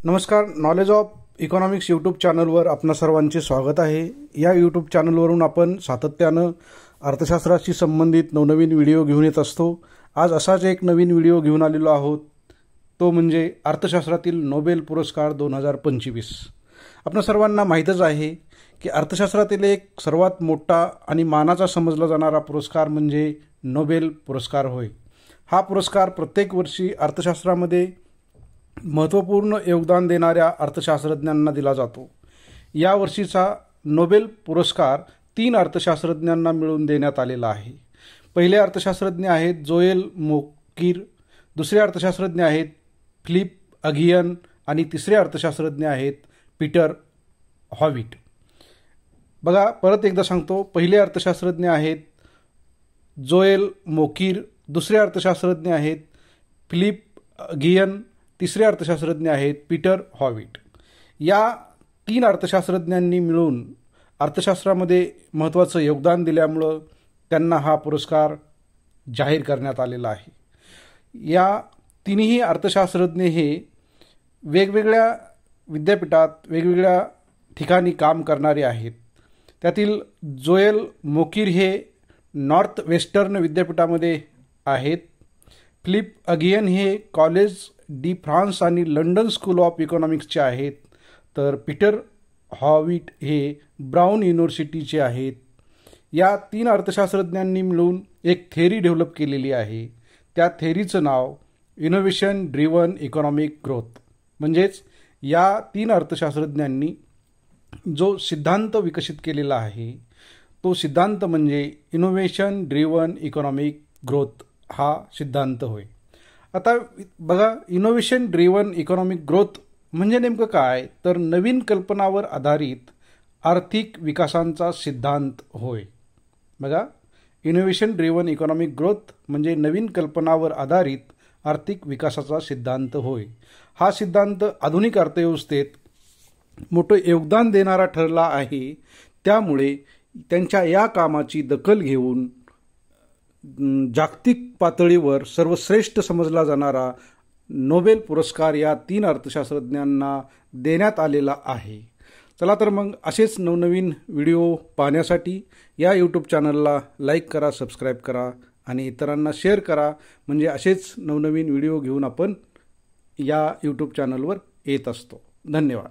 नमस्कार. Knowledge of economics YouTube चॅनलवर आपणा सर्वांचे स्वागत आहे. या यूट्यूब चॅनलवरून आपण सातत्यानं अर्थशास्त्राशी संबंधित नवनवीन व्हिडिओ घेऊन येत असतो. आज असाच एक नवीन व्हिडिओ घेऊन आलेलो आहोत, तो म्हणजे अर्थशास्त्रातील नोबेल पुरस्कार 2025. आपणा सर्वांना माहीतच आहे की अर्थशास्त्रातील एक सर्वात मोठा आणि मानाचा समजला जाणारा पुरस्कार म्हणजे नोबेल पुरस्कार होय. हा पुरस्कार प्रत्येक वर्षी अर्थशास्त्रामध्ये महत्त्वपूर्ण योगदान देणाऱ्या अर्थशास्त्रज्ञांना दिला जातो. या वर्षीचा नोबेल पुरस्कार 3 अर्थशास्त्रज्ञांना मिळून देण्यात आलेला आहे. पहिले अर्थशास्त्रज्ञ आहेत जोएल मोकिर, दुसरे अर्थशास्त्रज्ञ आहेत फिलिप अगियन आणि तिसरे अर्थशास्त्रज्ञ आहेत पीटर हॉविट. बघा, परत एकदा सांगतो. पहिले अर्थशास्त्रज्ञ आहेत जोएल मोकिर, दुसरे अर्थशास्त्रज्ञ आहेत फिलिप अगियन, तिसरे अर्थशास्त्रज्ञ आहेत पीटर हॉविट. या 3 अर्थशास्त्रज्ञांनी मिळून अर्थशास्त्रामध्ये महत्त्वाचं योगदान दिल्यामुळं त्यांना हा पुरस्कार जाहीर करण्यात आलेला आहे. या तिन्ही अर्थशास्त्रज्ञ हे वेगवेगळ्या विद्यापीठात वेगवेगळ्या ठिकाणी काम करणारे आहेत. त्यातील जोएल मोकिर हे नॉर्थ वेस्टर्न विद्यापीठामध्ये आहेत. फिलिप अगियन हे कॉलेज डी फ्रान्स आणि लंडन स्कूल ऑफ इकॉनॉमिक्सचे आहेत, तर पीटर हॉविट हे ब्राउन युनिव्हर्सिटीचे आहेत. या 3 अर्थशास्त्रज्ञांनी मिळून एक थेअरी डेव्हलप केलेली आहे. त्या थेअरीचं नाव इनोव्हेशन ड्रिव्हन इकॉनॉमिक ग्रोथ. म्हणजेच या 3 अर्थशास्त्रज्ञांनी जो सिद्धांत विकसित केलेला आहे तो सिद्धांत म्हणजे इनोव्हेशन ड्रिव्हन इकॉनॉमिक ग्रोथ हा सिद्धांत होय. आता बघा, इनोव्हेशन ड्रिव्हन इकॉनॉमिक ग्रोथ म्हणजे नेमकं काय, तर नवीन कल्पनावर आधारित आर्थिक विकासांचा सिद्धांत होय. बघा, इनोव्हेशन ड्रिव्हन इकॉनॉमिक ग्रोथ म्हणजे नवीन कल्पनावर आधारित आर्थिक विकासाचा सिद्धांत होय. हा सिद्धांत आधुनिक अर्थव्यवस्थेत मोठं योगदान देणारा ठरला आहे. त्यामुळे त्यांच्या या कामाची दखल घेऊन जागतिक पातळीवर सर्वश्रेष्ठ समजला जाणारा नोबेल पुरस्कार या 3 अर्थशास्त्रज्ञांना देण्यात आलेला आहे. चला तर मग असेच नवनवीन व्हिडिओ पाहण्यासाठी या यूट्यूब चॅनलला लाईक करा, सबस्क्राईब करा आणि इतरांना शेअर करा. म्हणजे असेच नवनवीन व्हिडिओ घेऊन आपण या यूट्यूब चॅनलवर येत असतो. धन्यवाद.